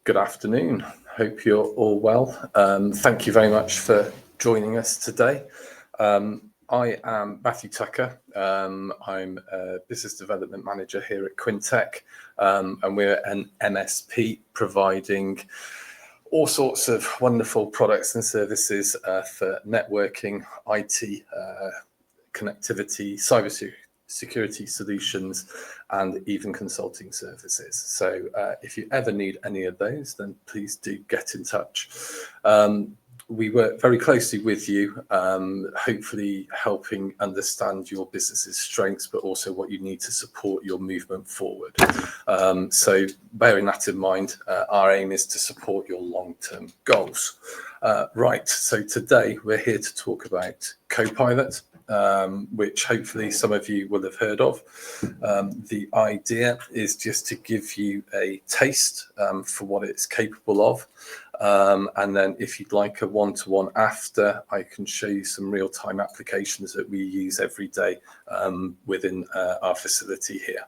Good afternoon. Hope you're all well. Thank you very much for joining us today. I am Matthew Tucker. I'm a Business Development Manager here at Quintech, and we're an MSP providing all sorts of wonderful products and services for networking, IT, connectivity, cybersecurity solutions, and even consulting services. So if you ever need any of those, then please do get in touch. We work very closely with you, hopefully helping understand your business's strengths, but also what you need to support your movement forward. So bearing that in mind, our aim is to support your long-term goals. Right, so today we're here to talk about Copilot, which hopefully some of you will have heard of. The idea is just to give you a taste for what it's capable of. And then if you'd like a one-to-one after, I can show you some real-time applications that we use every day within our facility here.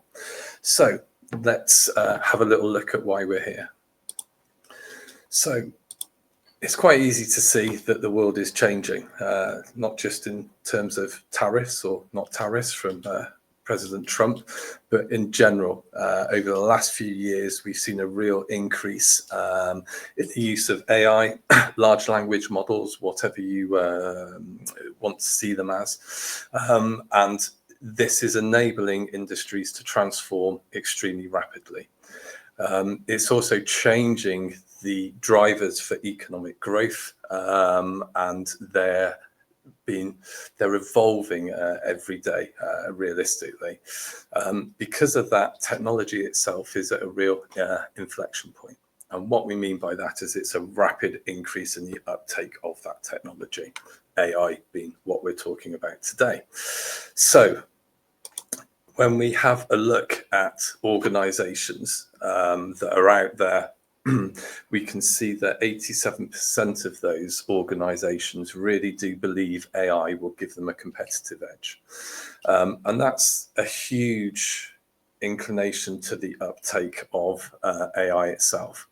So let's have a little look at why we're here. So it's quite easy to see that the world is changing, not just in terms of tariffs or not tariffs from President Trump, but in general, over the last few years, we've seen a real increase in the use of AI, large language models, whatever you want to see them as. And this is enabling industries to transform extremely rapidly. It's also changing the drivers for economic growth, and they're evolving every day, realistically. Because of that, technology itself is at a real inflection point. And what we mean by that is it's a rapid increase in the uptake of that technology, AI being what we're talking about today. So when we have a look at organizations that are out there, we can see that 87% of those organizations really do believe AI will give them a competitive edge. And that's a huge inclination to the uptake of AI itself.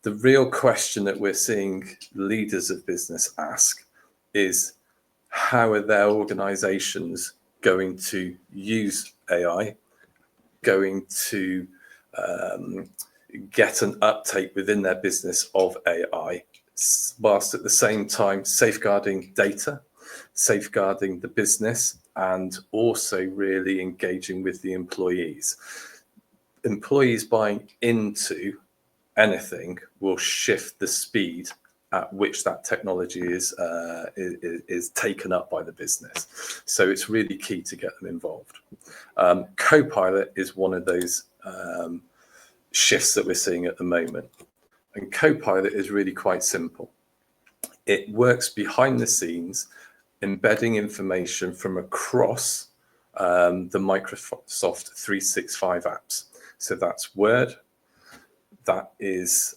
The real question that we're seeing leaders of business ask is, how are their organizations going to use AI, going to get an uptake within their business of AI, whilst at the same time safeguarding data, safeguarding the business, and also really engaging with the employees. Employees buying into anything will shift the speed at which that technology is taken up by the business. So it's really key to get them involved. Copilot is one of those shifts that we're seeing at the moment. And Copilot is really quite simple. It works behind the scenes, embedding information from across the Microsoft 365 apps. So that's Word, that is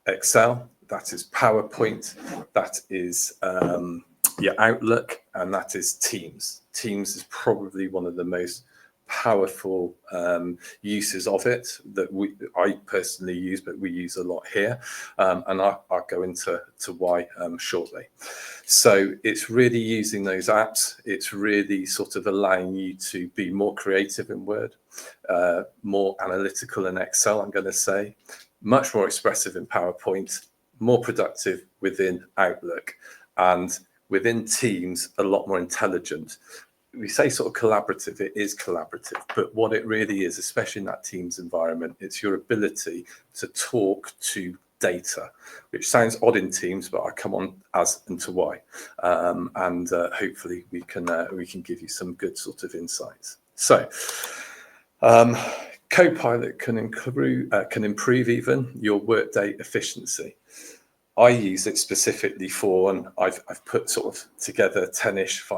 Excel, that is PowerPoint, that is your Outlook, and that is Teams. Teams is probably one of the most powerful uses of it that I personally use, but we use a lot here, and I'll go into why shortly. So it's really using those apps. It's really sort of allowing you to be more creative in Word, more analytical in Excel, I'm going to say, much more expressive in PowerPoint, more productive within Outlook, and within Teams, a lot more intelligent. We say sort of collaborative, it is collaborative, but what it really is, especially in that Teams environment, it's your ability to talk to data, which sounds odd in Teams, but I'll come on as and to why. And hopefully we can give you some good sort of insights. So Copilot can improve even your workday efficiency. I use it specifically for, and I've put sort of together 10-ish,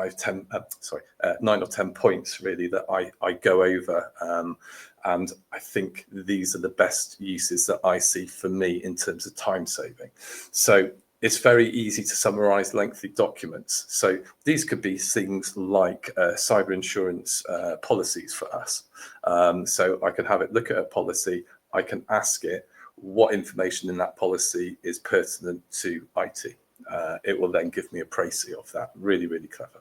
9 or 10 points really that I go over. And I think these are the best uses that I see for me in terms of time saving. So it's very easy to summarize lengthy documents. So these could be things like cyber insurance policies for us. So I can have it look at a policy. I can ask it, what information in that policy is pertinent to IT. It will then give me a précis of that. Really, really clever.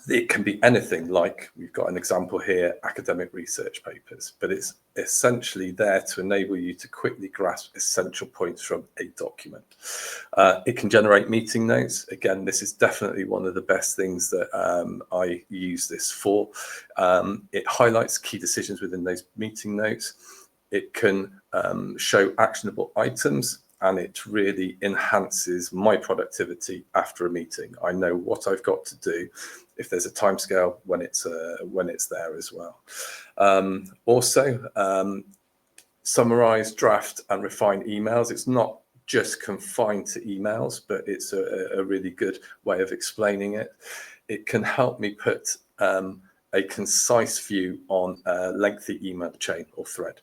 It can be anything, like we've got an example here, academic research papers, but it's essentially there to enable you to quickly grasp essential points from a document. It can generate meeting notes. Again, this is definitely one of the best things that I use this for. It highlights key decisions within those meeting notes. It can show actionable items, and it really enhances my productivity after a meeting. I know what I've got to do, if there's a timescale, when it's there as well. Also, summarize, draft, and refine emails. It's not just confined to emails, but it's a really good way of explaining it. It can help me put a concise view on a lengthy email chain or thread.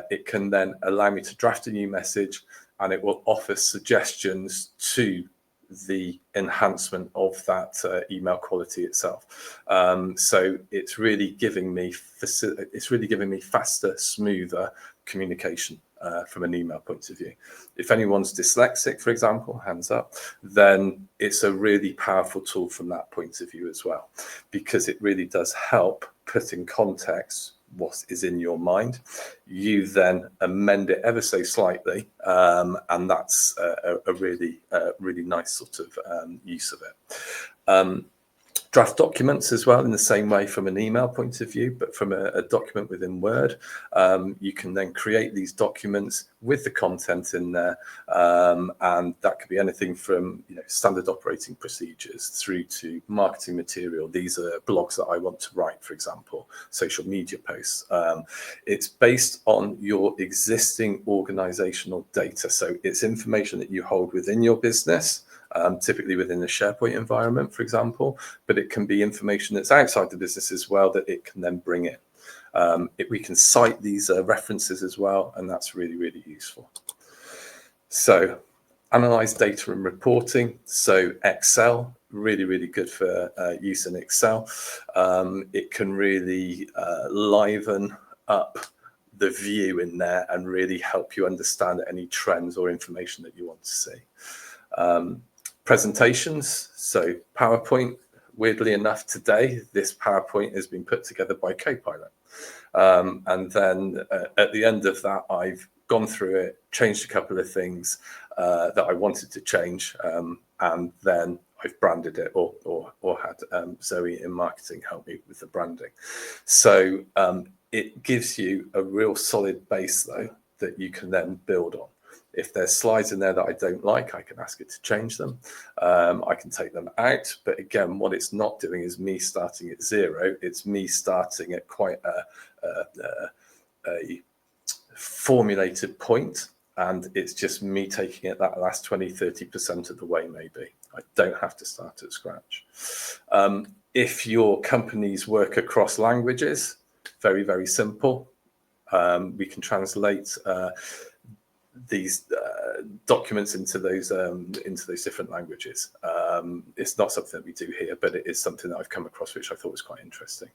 It can then allow me to draft a new message, and it will offer suggestions to the enhancement of that email quality itself. So it's really giving me faster, smoother communication from an email point of view. If anyone's dyslexic, for example, hands up, then it's a really powerful tool from that point of view as well, because it really does help put in context what is in your mind. You then amend it ever so slightly, and that's a really nice sort of use of it. Draft documents as well, in the same way from an email point of view, but from a document within Word. You can then create these documents with the content in there, and that could be anything from standard operating procedures through to marketing material. These are blogs that I want to write, for example, social media posts. It's based on your existing organizational data, so it's information that you hold within your business. Typically within the SharePoint environment, for example, but it can be information that's outside the business as well that it can then bring in. We can cite these references as well, and that's really, really useful. So, analyze data and reporting. So Excel, really, really good for use in Excel. It can really liven up the view in there and really help you understand any trends or information that you want to see. Presentations, so PowerPoint. Weirdly enough, today this PowerPoint has been put together by Copilot, and then at the end of that, I've gone through it, changed a couple of things that I wanted to change, and then I've branded it or had Zoe in marketing help me with the branding. So it gives you a real solid base though that you can then build on. If there's slides in there that I don't like, I can ask it to change them. I can take them out. But again, what it's not doing is me starting at zero. It's me starting at quite a formulated point. And it's just me taking it that last 20, 30% of the way, maybe. I don't have to start at scratch. If your companies work across languages, very, very simple. We can translate these documents into those different languages. It's not something that we do here, but it is something that I've come across which I thought was quite interesting.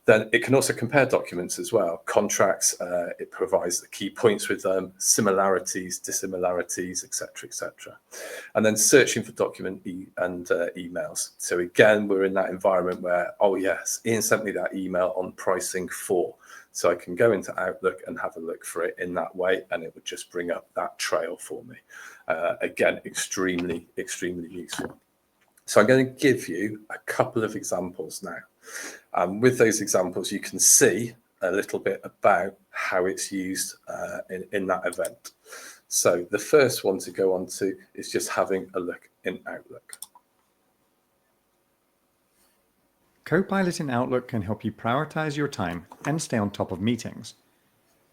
Then it can also compare documents as well. Contracts, it provides the key points with them, similarities, dissimilarities, etc., etc. And then searching for document and emails. So again, we're in that environment where, oh yes, Ian sent me that email on pricing for. So I can go into Outlook and have a look for it in that way, and it would just bring up that trail for me. Again, extremely, extremely useful. So I'm going to give you a couple of examples now. With those examples, you can see a little bit about how it's used in that event. So the first one to go on to is just having a look in Outlook. Copilot in Outlook can help you prioritize your time and stay on top of meetings.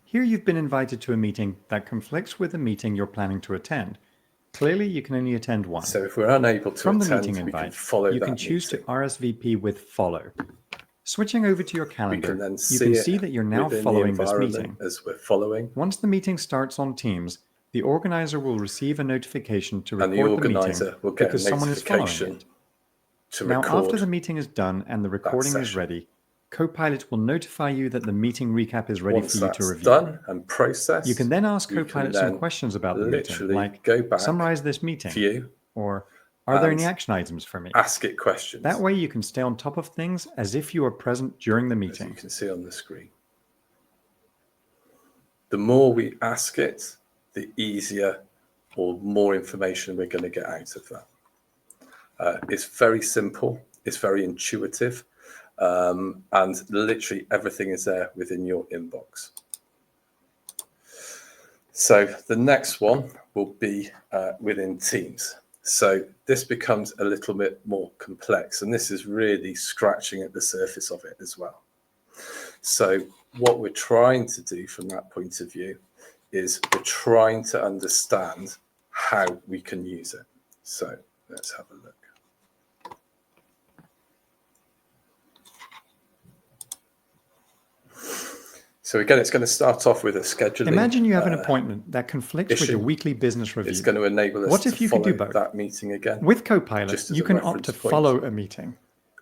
Here you've been invited to a meeting that conflicts with the meeting you're planning to attend. Clearly, you can only attend one. So if we're unable to From the attend, meeting we can invite, follow you that can choose to meeting. RSVP with follow. Switching over to your calendar, We can then you can see that you're now following this meeting. As we're following. Once the meeting starts on Teams, the organizer will receive a notification to And the record the organizer meeting will get because a someone is following notification it. to Now, record after the meeting is done and the recording is session. ready, Copilot will notify you that the meeting recap is ready Once for you that's to review. done and processed, You can then ask you Copilot can some then questions about the meeting, literally like go back, summarize this meeting, view, or are there any and action items for me? ask it questions. That way you can stay on top of things as if you were present during the As meeting. you can see on the screen. The more we ask it, the easier or more information we're going to get out of that. It's very simple, it's very intuitive, and literally everything is there within your inbox. So the next one will be within Teams. So this becomes a little bit more complex, and this is really scratching at the surface of it as well. So what we're trying to do from that point of view is we're trying to understand how we can use it. So let's have a look. So again, it's going to start off with a scheduling. Imagine you have an appointment that conflicts with your issue. weekly business review. It's going to enable us What to if you could do follow both? that meeting again. With Copilot, just as you a can opt reference to point. follow a meeting.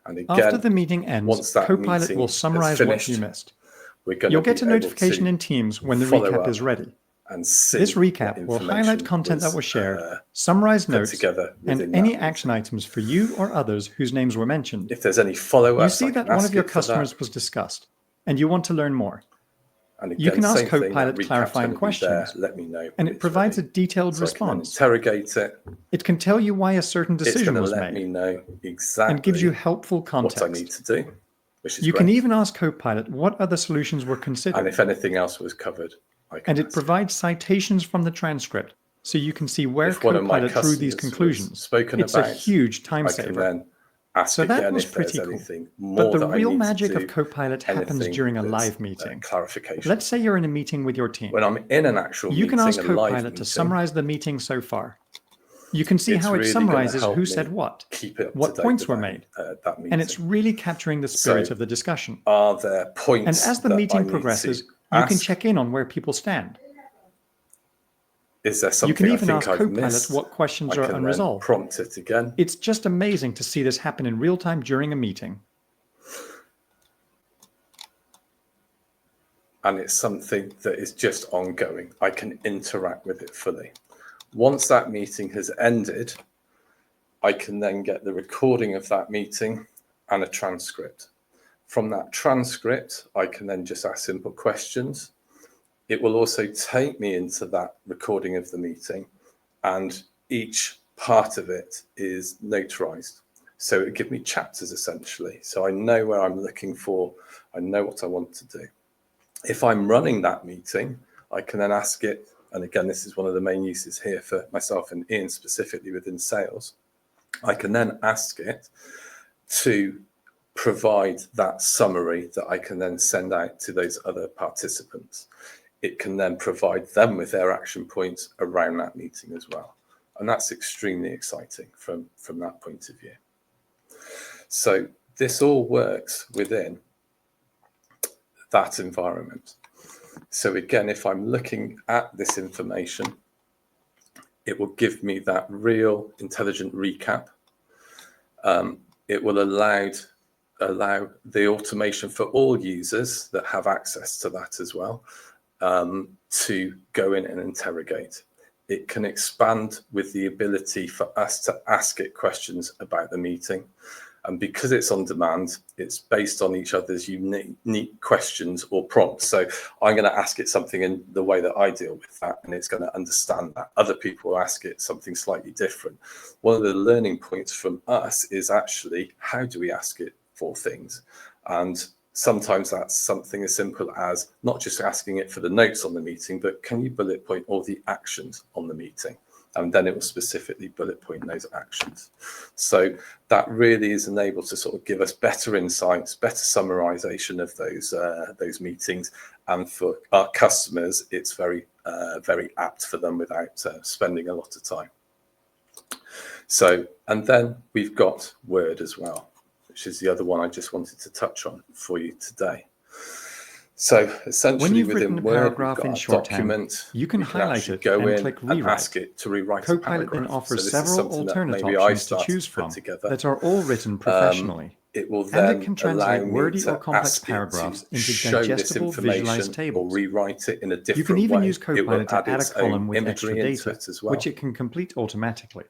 And again, After the meeting ends, once that Copilot meeting will has summarize what finished, you missed. we're going You'll to get a be able notification to in Teams when the follow recap up is ready. and see This recap what will highlight information content that was shared, summarize put notes, together and within any that action meeting. items for you or others whose names were mentioned. If there's any follow-ups, You see that one of your that. customers was discussed, and you want to learn more. And again, You can ask same thing, Copilot that recap's clarifying going to be there. questions, Let me know and when it it's provides a ready. detailed So I can then response. interrogate it. It can tell you why a certain It's decision going to was let me made, know exactly and gives you helpful what I need context. to do, which is You great. can even ask Copilot what other solutions were And considered, if anything else was covered, I can and it ask. provides citations from the transcript, so you can see where If one of my Copilot drew these customers was conclusions. spoken It's a about, huge time I can saver. then ask So that again was if there's pretty cool. anything more But the that I real need magic to do, of Copilot happens anything during a that's, live meeting. clarification. Let's say you're in a meeting with your team. When I'm in an actual You can meeting, ask a live Copilot meeting, to summarize the meeting so far. You can see it's how it really gonna summarizes help who me said what, keep it up what to date points were about, made, that meeting. and it's really capturing the spirit So, of the discussion. Are there And points as the that I meeting need progresses, to you can ask? check in on where people stand. Is there You something can I even think ask I've Copilot missed? what questions I are can then unresolved. prompt it again. It's just amazing to see this happen in real time during a meeting. And it's something that is just ongoing. I can interact with it fully. Once that meeting has ended, I can then get the recording of that meeting and a transcript. From that transcript, I can then just ask simple questions. It will also take me into that recording of the meeting, and each part of it is notarized. So it gives me chapters essentially. So I know where I'm looking for, I know what I want to do. If I'm running that meeting, I can then ask it, and again, this is one of the main uses here for myself and Ian specifically within sales. I can then ask it to provide that summary that I can then send out to those other participants. It can then provide them with their action points around that meeting as well. And that's extremely exciting from that point of view. So this all works within that environment. So again, if I'm looking at this information, it will give me that real intelligent recap. It will allow the automation for all users that have access to that as well, to go in and interrogate. It can expand with the ability for us to ask it questions about the meeting. And because it's on demand, it's based on each other's unique questions or prompts. So I'm going to ask it something in the way that I deal with that, and it's going to understand that. Other people will ask it something slightly different. One of the learning points from us is actually, how do we ask it for things? And sometimes that's something as simple as not just asking it for the notes on the meeting, but can you bullet point all the actions on the meeting? And then it will specifically bullet point those actions. So that really is enabled to sort of give us better insights, better summarization of those meetings. And for our customers, it's very apt for them without spending a lot of time. So, and then we've got Word as well, which is the other one I just wanted to touch on for you today. So essentially, When you've within written a Word, paragraph we've in got a shorthand, document. you can highlight actually it go and in click and Rewrite. ask it to rewrite a Copilot paragraph. then offers So this is several something that alternate maybe I options to started choose to put from together. that are all written professionally. it will And it then can allow translate me wordy or to complex ask it paragraphs to into show this digestible visualized information or tables. rewrite it in a You can different even way. use It will Copilot to add add a its column own with extra imagery into data, it as well. which it can complete automatically.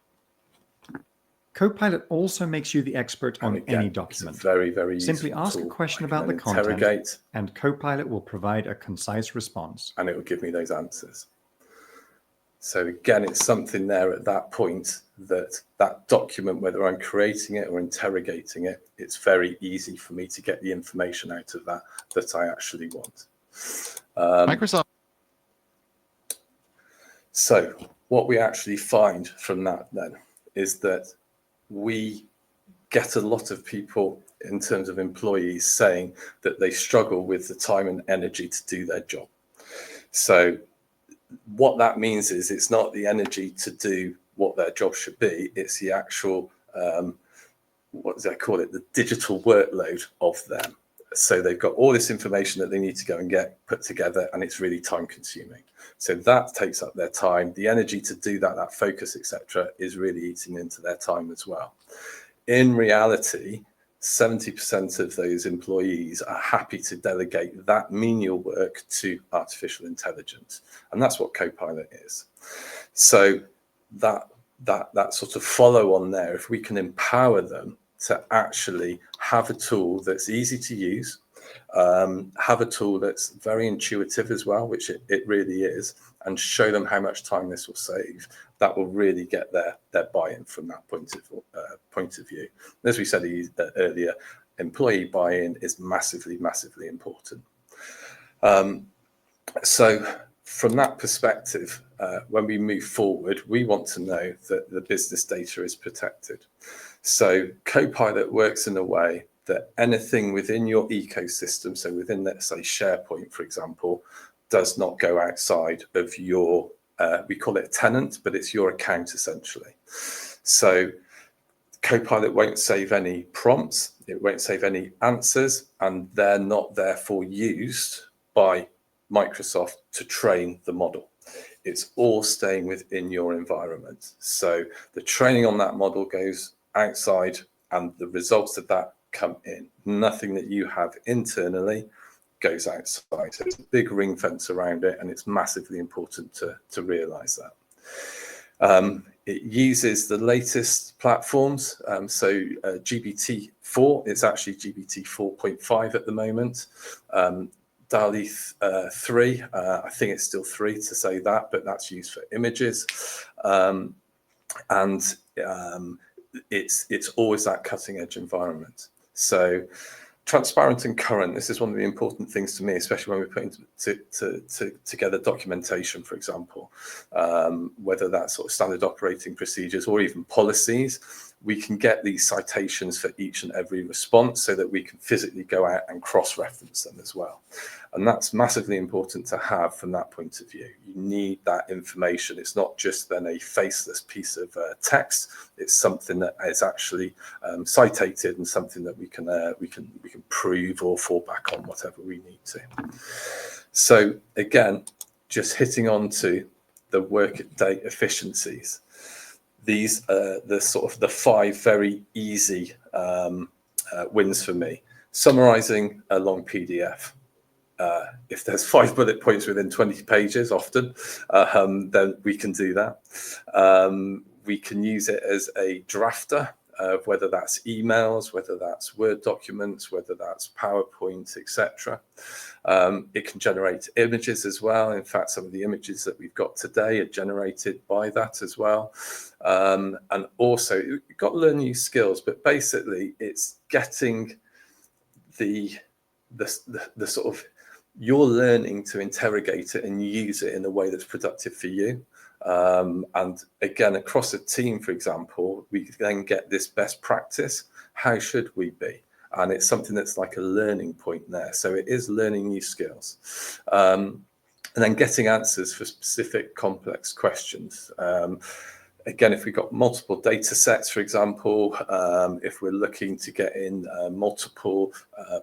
Copilot also makes you the expert on And again, any it's a document. very, very Simply useful ask a tool. question I can about the then content, interrogate, and Copilot will provide a concise response. and it will give me those answers. So again, it's something there at that point that document, whether I'm creating it or interrogating it, it's very easy for me to get the information out of that I actually want. Microsoft. So what we actually find from that then is that we get a lot of people in terms of employees saying that they struggle with the time and energy to do their job. So what that means is it's not the energy to do what their job should be, it's the actual, what do I call it, the digital workload of them. So they've got all this information that they need to go and get put together, and it's really time consuming. So that takes up their time. The energy to do that focus, etc., is really eating into their time as well. In reality, 70% of those employees are happy to delegate that menial work to artificial intelligence. And that's what Copilot is. So that sort of follow on there, if we can empower them to actually have a tool that's easy to use, have a tool that's very intuitive as well, which it really is, and show them how much time this will save, that will really get their buy-in from that point of view. As we said earlier, employee buy-in is massively, massively important. So from that perspective, when we move forward, we want to know that the business data is protected. So Copilot works in a way that anything within your ecosystem, so within, let's say, SharePoint, for example, does not go outside of your, we call it a tenant, but it's your account essentially. So Copilot won't save any prompts, it won't save any answers, and they're not therefore used by Microsoft to train the model. It's all staying within your environment. So the training on that model goes outside, and the results of that come in. Nothing that you have internally goes outside. So it's a big ring fence around it, and it's massively important to realize that. It uses the latest platforms. So GPT-4, it's actually GPT 4.5 at the moment. DALL-E 3, I think it's still 3 to say that, but that's used for images. It's always that cutting edge environment. So transparent and current, this is one of the important things to me, especially when we're putting together documentation, for example, whether that's sort of standard operating procedures or even policies. We can get these citations for each and every response so that we can physically go out and cross-reference them as well. And that's massively important to have from that point of view. You need that information. It's not just then a faceless piece of text. It's something that is actually citated and something that we can prove or fall back on, whatever we need to. So again, just hitting on to the workday efficiencies. These are the sort of the 5 very easy wins for me. Summarizing a long PDF. If there's 5 bullet points within 20 pages, often, then we can do that. We can use it as a drafter, whether that's emails, whether that's Word documents, whether that's PowerPoint, etc. It can generate images as well. In fact, some of the images that we've got today are generated by that as well. And also, you've got to learn new skills, but basically it's getting the sort of, you're learning to interrogate it and use it in a way that's productive for you. And again, across a team, for example, we then get this best practice. How should we be? And it's something that's like a learning point there. So it is learning new skills. And then getting answers for specific complex questions. Again, if we've got multiple data sets, for example, if we're looking to get in multiple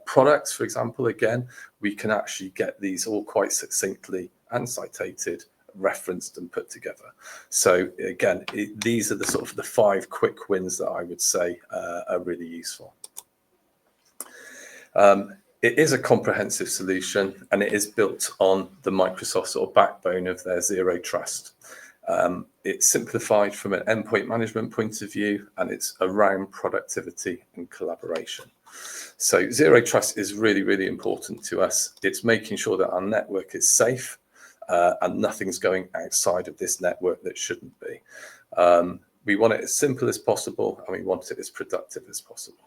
products, for example, again, we can actually get these all quite succinctly and citated, referenced and put together. So again, these are the sort of the 5 quick wins that I would say are really useful. It is a comprehensive solution, and it is built on the Microsoft sort of backbone of their Zero Trust. It's simplified from an endpoint management point of view, and it's around productivity and collaboration. So Zero Trust is really, really important to us. It's making sure that our network is safe and nothing's going outside of this network that shouldn't be. We want it as simple as possible, and we want it as productive as possible.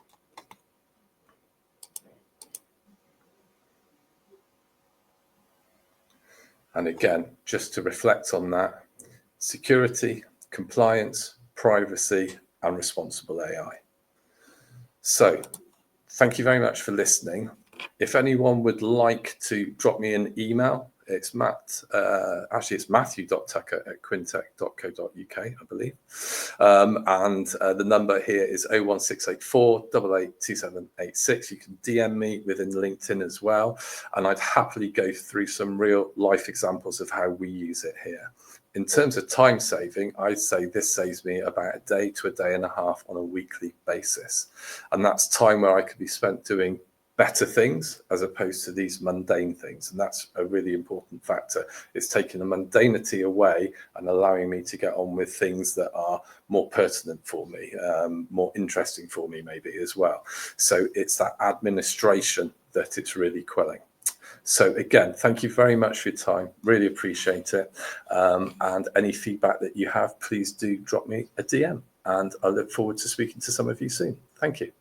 And again, just to reflect on that, security, compliance, privacy, and responsible AI. So thank you very much for listening. If anyone would like to drop me an email, it's it's matthew.tucker@quintech.co.uk, I believe. And the number here is 01684 882786. You can DM me within LinkedIn as well. And I'd happily go through some real life examples of how we use it here. In terms of time saving, I'd say this saves me about a day to a day and a half on a weekly basis. And that's time where I could be spent doing better things as opposed to these mundane things. And that's a really important factor. It's taking the mundanity away and allowing me to get on with things that are more pertinent for me, more interesting for me maybe as well. So it's that administration that it's really quelling. So again, thank you very much for your time. Really appreciate it. And any feedback that you have, please do drop me a DM. And I look forward to speaking to some of you soon. Thank you.